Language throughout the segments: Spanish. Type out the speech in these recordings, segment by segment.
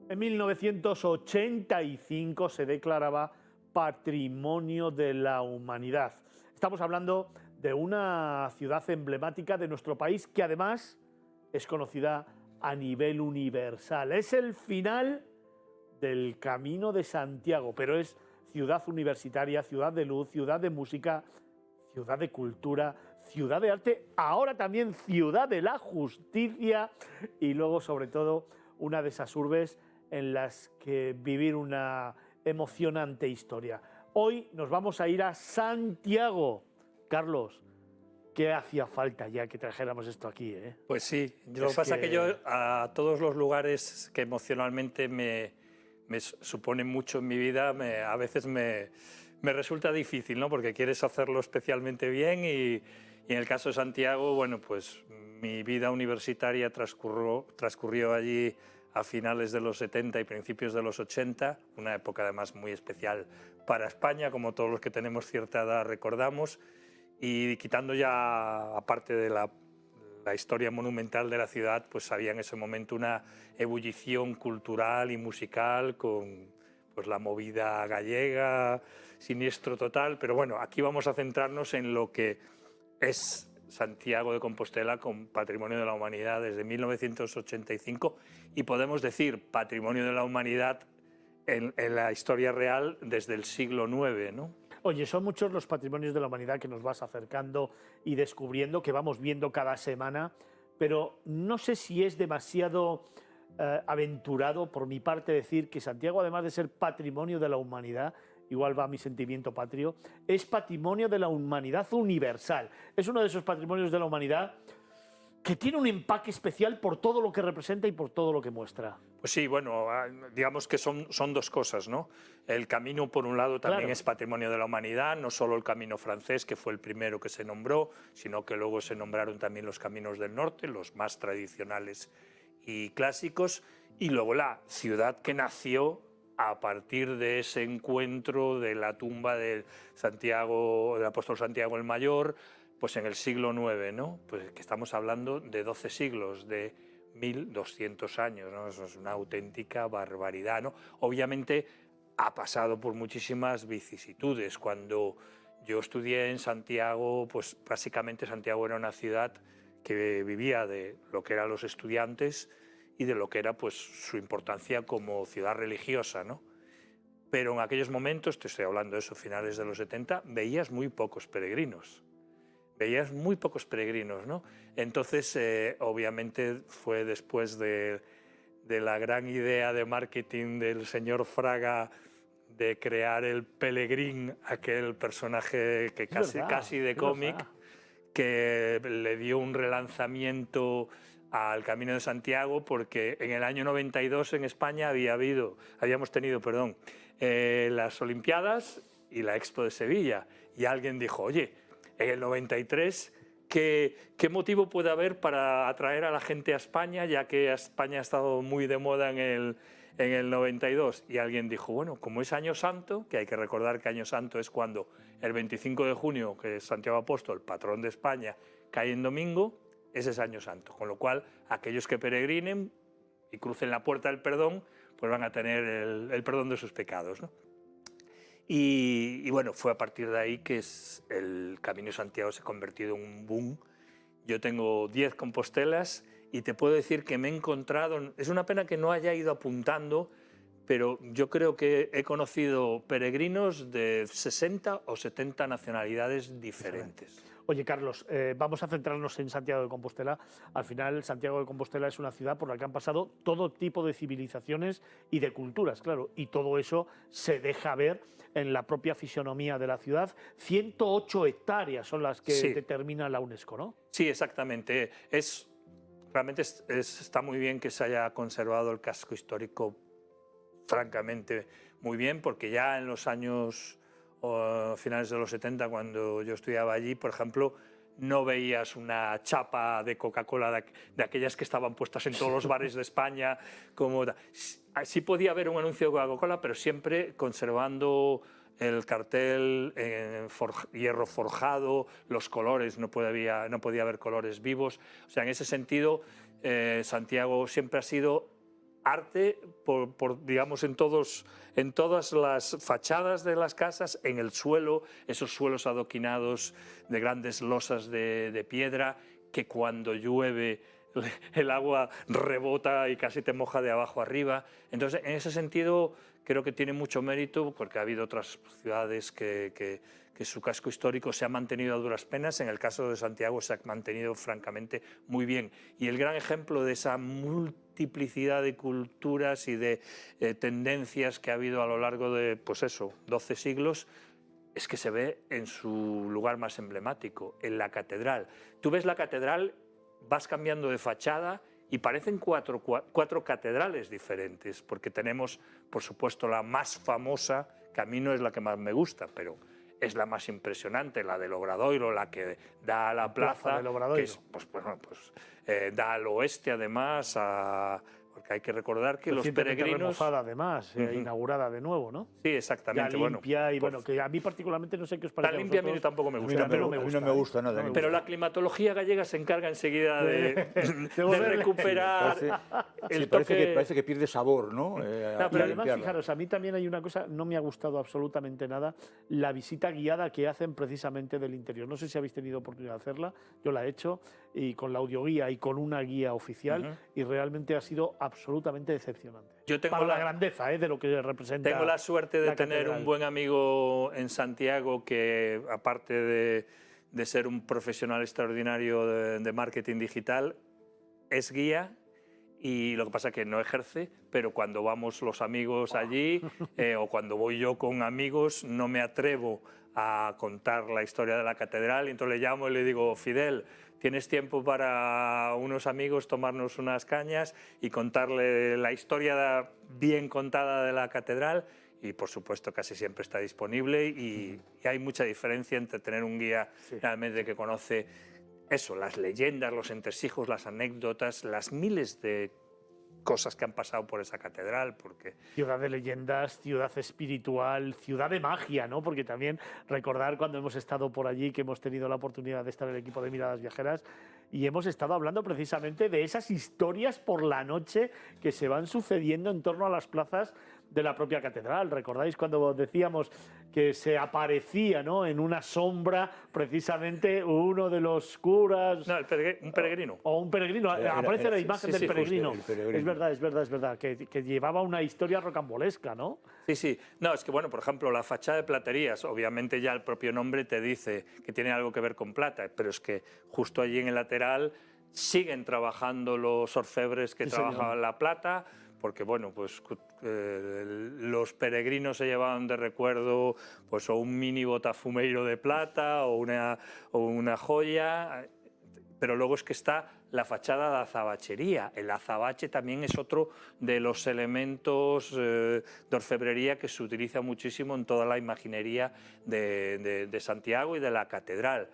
En 1985 se declaraba Patrimonio de la Humanidad. Estamos hablando de una ciudad emblemática de nuestro país que además es conocida a nivel universal. Es el final del Camino de Santiago, pero es ciudad universitaria, ciudad de luz, ciudad de música, ciudad de cultura, ciudad de arte, ahora también ciudad de la justicia y luego sobre todo una de esas urbes en las que vivir una emocionante historia. Hoy nos vamos a ir a Santiago. Carlos, ¿qué hacía falta ya que trajéramos esto aquí? Pues sí, lo que pasa es que yo a todos los lugares que emocionalmente me suponen mucho en mi vida, a veces me resulta difícil, ¿no? Porque quieres hacerlo especialmente bien y en el caso de Santiago, bueno, pues mi vida universitaria transcurrió allí a finales de los 70 y principios de los 80, una época además muy especial para España, como todos los que tenemos cierta edad recordamos, y quitando ya, aparte de la historia monumental de la ciudad, pues había en ese momento una ebullición cultural y musical con pues, la movida gallega, Siniestro total, pero bueno, aquí vamos a centrarnos en lo que es Santiago de Compostela con Patrimonio de la Humanidad desde 1985 y podemos decir Patrimonio de la Humanidad en la historia real desde el siglo IX, ¿no? Oye, son muchos los patrimonios de la humanidad que nos vas acercando y descubriendo, que vamos viendo cada semana, pero no sé si es demasiado aventurado por mi parte decir que Santiago, además de ser patrimonio de la humanidad, igual va mi sentimiento patrio, es patrimonio de la humanidad universal. Es uno de esos patrimonios de la humanidad que tiene un empaque especial por todo lo que representa y por todo lo que muestra. Pues sí, bueno, digamos que son dos cosas, ¿no? El camino, por un lado, también es patrimonio de la humanidad, no solo el camino francés, que fue el primero que se nombró, sino que luego se nombraron también los caminos del norte, los más tradicionales y clásicos, y luego la ciudad que nació a partir de ese encuentro de la tumba de Santiago, del apóstol Santiago el Mayor, pues en el siglo IX, ¿no? Pues que estamos hablando de 12 siglos, de 1200 años, ¿no? Eso es una auténtica barbaridad, ¿no? Obviamente ha pasado por muchísimas vicisitudes. Cuando yo estudié en Santiago, pues básicamente Santiago era una ciudad que vivía de lo que eran los estudiantes y de lo que era pues su importancia como ciudad religiosa, ¿no? Pero en aquellos momentos, te estoy hablando de eso, finales de los 70, veías muy pocos peregrinos. Veías muy pocos peregrinos, ¿no? Entonces, obviamente, fue después de la gran idea de marketing del señor Fraga de crear el Pelegrín, aquel personaje que casi de cómic, que le dio un relanzamiento al Camino de Santiago, porque en el año 92 en España habíamos tenido las Olimpiadas y la Expo de Sevilla, y alguien dijo, oye, en el 93, ¿qué motivo puede haber para atraer a la gente a España, ya que España ha estado muy de moda en el 92? Y alguien dijo, bueno, como es Año Santo, que hay que recordar que Año Santo es cuando el 25 de junio, que es Santiago Apóstol, patrón de España, cae en domingo, ese es Año Santo. Con lo cual, aquellos que peregrinen y crucen la puerta del perdón, pues van a tener el perdón de sus pecados, ¿no? Y bueno, fue a partir de ahí que el Camino de Santiago se ha convertido en un boom. Yo tengo 10 Compostelas y te puedo decir que me he encontrado, es una pena que no haya ido apuntando, pero yo creo que he conocido peregrinos de 60 o 70 nacionalidades diferentes. Oye, Carlos, vamos a centrarnos en Santiago de Compostela. Al final, Santiago de Compostela es una ciudad por la que han pasado todo tipo de civilizaciones y de culturas, claro, y todo eso se deja ver en la propia fisonomía de la ciudad. 108 hectáreas son las que determina la UNESCO, ¿no? Sí, exactamente. Realmente está muy bien que se haya conservado el casco histórico, francamente, muy bien, porque ya en los años finales de los 70, cuando yo estudiaba allí, por ejemplo, no veías una chapa de Coca-Cola de aquellas que estaban puestas en todos los bares de España. Sí podía haber un anuncio de Coca-Cola, pero siempre conservando el cartel en hierro forjado, los colores, no podía haber colores vivos. O sea, en ese sentido, Santiago siempre ha sido arte, digamos, en todas las fachadas de las casas, en el suelo, esos suelos adoquinados de grandes losas de piedra, que cuando llueve el agua rebota y casi te moja de abajo arriba. Entonces, en ese sentido, creo que tiene mucho mérito, porque ha habido otras ciudades que su casco histórico se ha mantenido a duras penas. En el caso de Santiago se ha mantenido francamente muy bien. Y el gran ejemplo de esa multiplicidad de culturas y de tendencias que ha habido a lo largo de, pues eso, 12 siglos, es que se ve en su lugar más emblemático, en la catedral. Tú ves la catedral, vas cambiando de fachada y parecen cuatro catedrales diferentes, porque tenemos, por supuesto, la más famosa, que a mí no es la que más me gusta, pero es la más impresionante, la del Obradoiro, la que da a la plaza que es, da al oeste, además, porque hay que recordar que los peregrinos... remozada, además, inaugurada de nuevo, ¿no? Sí, exactamente. Ya limpia, y bueno, que a mí particularmente no sé qué os parece. Tan limpia a mí tampoco me gusta. A mí no me gusta nada. Pero la climatología gallega se encarga enseguida de recuperar el toque. Parece que pierde sabor, ¿no? Pero además, fijaros, a mí también hay una cosa, no me ha gustado absolutamente nada, la visita guiada que hacen precisamente del interior. No sé si habéis tenido oportunidad de hacerla, yo la he hecho, y con la audioguía y con una guía oficial, y realmente ha sido absolutamente decepcionante. Yo tengo para la grandeza de lo que representa. Tengo la suerte de tener un buen amigo en Santiago que, aparte de ser un profesional extraordinario de marketing digital, es guía. Y lo que pasa es que no ejerce, pero cuando vamos los amigos allí o cuando voy yo con amigos no me atrevo a contar la historia de la catedral, y entonces le llamo y le digo: Fidel, ¿tienes tiempo para unos amigos tomarnos unas cañas y contarle la historia bien contada de la catedral? Y por supuesto casi siempre está disponible, y hay mucha diferencia entre tener un guía realmente que conoce eso, las leyendas, los entresijos, las anécdotas, las miles de cosas que han pasado por esa catedral, porque... Ciudad de leyendas, ciudad espiritual, ciudad de magia, ¿no? Porque también recordar cuando hemos estado por allí, que hemos tenido la oportunidad de estar en el equipo de Miradas Viajeras, y hemos estado hablando precisamente de esas historias por la noche que se van sucediendo en torno a las plazas de la propia catedral. ¿Recordáis cuando decíamos que se aparecía, ¿no?, en una sombra precisamente uno de los curas? No, un peregrino. O un peregrino. Aparece la imagen del peregrino. El peregrino. Es verdad. Que llevaba una historia rocambolesca, ¿no? Sí. No, es que, bueno, por ejemplo, la fachada de Platerías, obviamente ya el propio nombre te dice que tiene algo que ver con plata, pero es que justo allí en el lateral siguen trabajando los orfebres que trabajaban la plata, porque, bueno, pues los peregrinos se llevaban de recuerdo pues o un mini botafumeiro de plata o una joya, pero luego es que está la fachada de azabachería. El azabache también es otro de los elementos de orfebrería que se utiliza muchísimo en toda la imaginería de Santiago y de la catedral.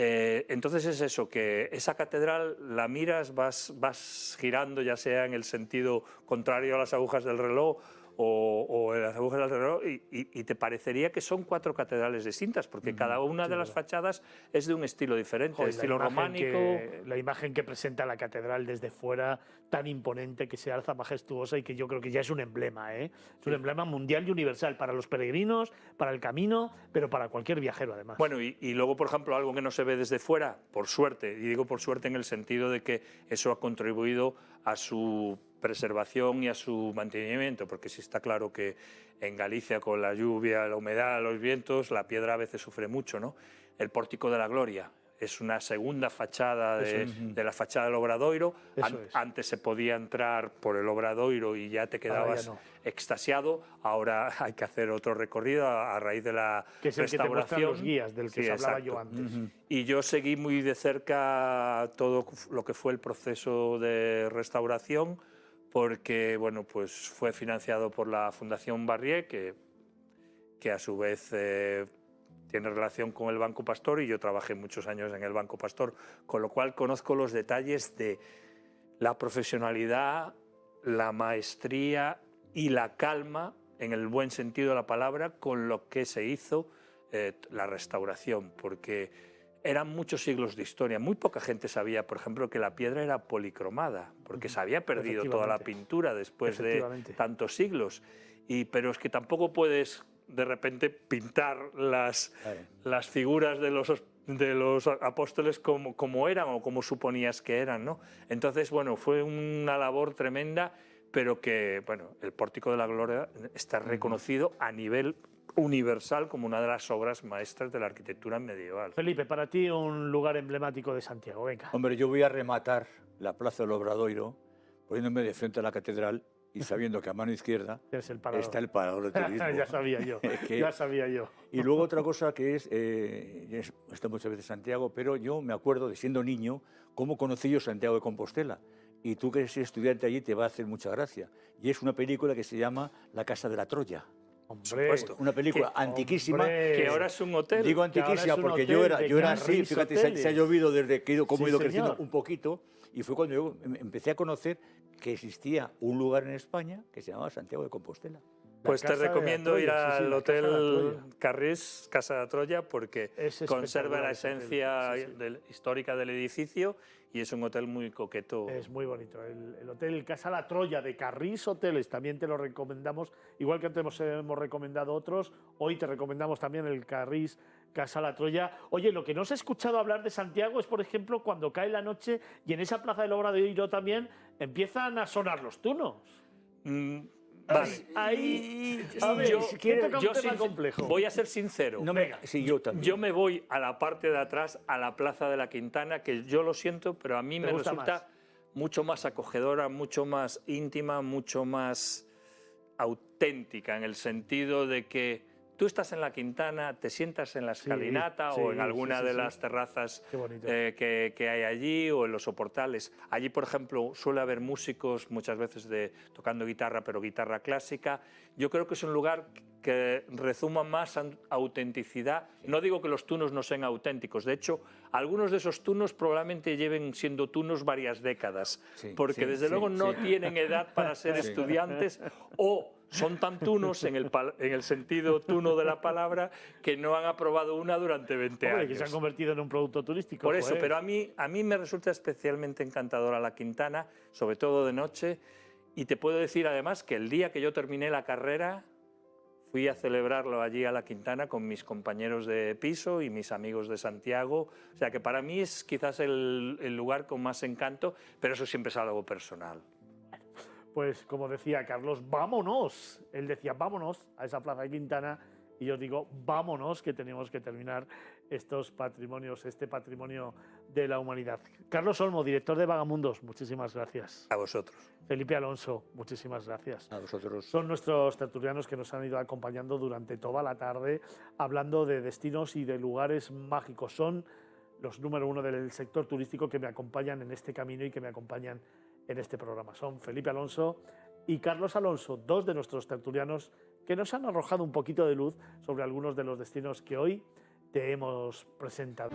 Entonces es eso, que esa catedral la miras, vas girando, ya sea en el sentido contrario a las agujas del reloj o en las agujas del reloj, y te parecería que son 4 catedrales distintas, porque cada una de las fachadas es de un estilo diferente, estilo románico. La imagen que presenta la catedral desde fuera, tan imponente, que se alza majestuosa, y que yo creo que ya es un emblema, es un emblema mundial y universal para los peregrinos, para el camino, pero para cualquier viajero además. Bueno, y luego, por ejemplo, algo que no se ve desde fuera, por suerte, y digo por suerte en el sentido de que eso ha contribuido a su preservación y a su mantenimiento, porque sí está claro que en Galicia, con la lluvia, la humedad, los vientos, la piedra a veces sufre mucho, ¿no? El Pórtico de la Gloria es una segunda fachada de la fachada del Obradoiro. Antes se podía entrar por el Obradoiro y ya te quedabas extasiado. Ahora hay que hacer otro recorrido a raíz de la que es el restauración. Que te muestran los guías del que se hablaba yo antes. Y yo seguí muy de cerca todo lo que fue el proceso de restauración, porque, bueno, pues fue financiado por la Fundación Barrié, que a su vez tiene relación con el Banco Pastor, y yo trabajé muchos años en el Banco Pastor, con lo cual conozco los detalles de la profesionalidad, la maestría y la calma, en el buen sentido de la palabra, con lo que se hizo la restauración, porque eran muchos siglos de historia. Muy poca gente sabía, por ejemplo, que la piedra era policromada, porque se había perdido toda la pintura después de tantos siglos. Pero es que tampoco puedes de repente pintar las figuras de los apóstoles como eran o como suponías que eran, ¿no? Entonces, bueno, fue una labor tremenda, pero que, bueno, el Pórtico de la Gloria está reconocido a nivel universal como una de las obras maestras de la arquitectura medieval. Felipe, para ti un lugar emblemático de Santiago, venga. Hombre, yo voy a rematar la Plaza del Obradoiro poniéndome de frente a la catedral y sabiendo que a mano izquierda está el parador de turismo. Ya sabía yo, ya sabía yo. Y luego otra cosa que es, está muchas veces en Santiago, pero yo me acuerdo de siendo niño cómo conocí yo Santiago de Compostela. Y tú que eres estudiante allí te va a hacer mucha gracia. Y es una película que se llama La Casa de la Troya. Hombre, una película antiquísima. Que ahora es un hotel. Digo antiquísima porque yo era así, fíjate, se ha llovido desde que he ido creciendo un poquito, y fue cuando yo empecé a conocer que existía un lugar en España que se llamaba Santiago de Compostela. Pues te recomiendo ir al Hotel Carrís, Casa de la Troya, porque conserva la esencia histórica del edificio y es un hotel muy coqueto. Es muy bonito. El Hotel Casa La Troya de Carrís Hoteles también te lo recomendamos, igual que antes hemos recomendado otros, hoy te recomendamos también el Carrís Casa La Troya. Oye, lo que no os he escuchado hablar de Santiago es, por ejemplo, cuando cae la noche y en esa plaza del Obradoiro también empiezan a sonar los tunos. Vale. Ahí, a ver, yo complejo. Voy a ser sincero. Yo me voy a la parte de atrás, a la Plaza de la Quintana, que yo lo siento, pero a mí me resulta mucho más acogedora, mucho más íntima, mucho más auténtica, en el sentido de que tú estás en la Quintana, te sientas en la escalinata o en alguna de las terrazas que hay allí o en los soportales. Allí, por ejemplo, suele haber músicos muchas veces tocando guitarra, pero guitarra clásica. Yo creo que es un lugar que rezuma más autenticidad. No digo que los tunos no sean auténticos. De hecho, algunos de esos tunos probablemente lleven siendo tunos varias décadas, porque desde luego no tienen edad para ser estudiantes o son tan tunos en el sentido tuno de la palabra que no han aprobado una durante 20 años. Que se han convertido en un producto turístico. Por eso, pero a mí me resulta especialmente encantadora la Quintana, sobre todo de noche, y te puedo decir además que el día que yo terminé la carrera fui a celebrarlo allí a la Quintana con mis compañeros de piso y mis amigos de Santiago. O sea que para mí es quizás el lugar con más encanto, pero eso siempre es algo personal. Pues como decía Carlos, vámonos. Él decía, vámonos a esa plaza de Quintana, y yo digo, vámonos, que tenemos que terminar estos patrimonios, este patrimonio de la humanidad. Carlos Olmo, director de Vagamundos, muchísimas gracias. A vosotros. Felipe Alonso, muchísimas gracias. A vosotros. Son nuestros tertulianos que nos han ido acompañando durante toda la tarde, hablando de destinos y de lugares mágicos. Son los número uno del sector turístico que me acompañan en este camino y que me acompañan en este programa. Son Felipe Alonso y Carlos Alonso, dos de nuestros tertulianos que nos han arrojado un poquito de luz sobre algunos de los destinos que hoy te hemos presentado.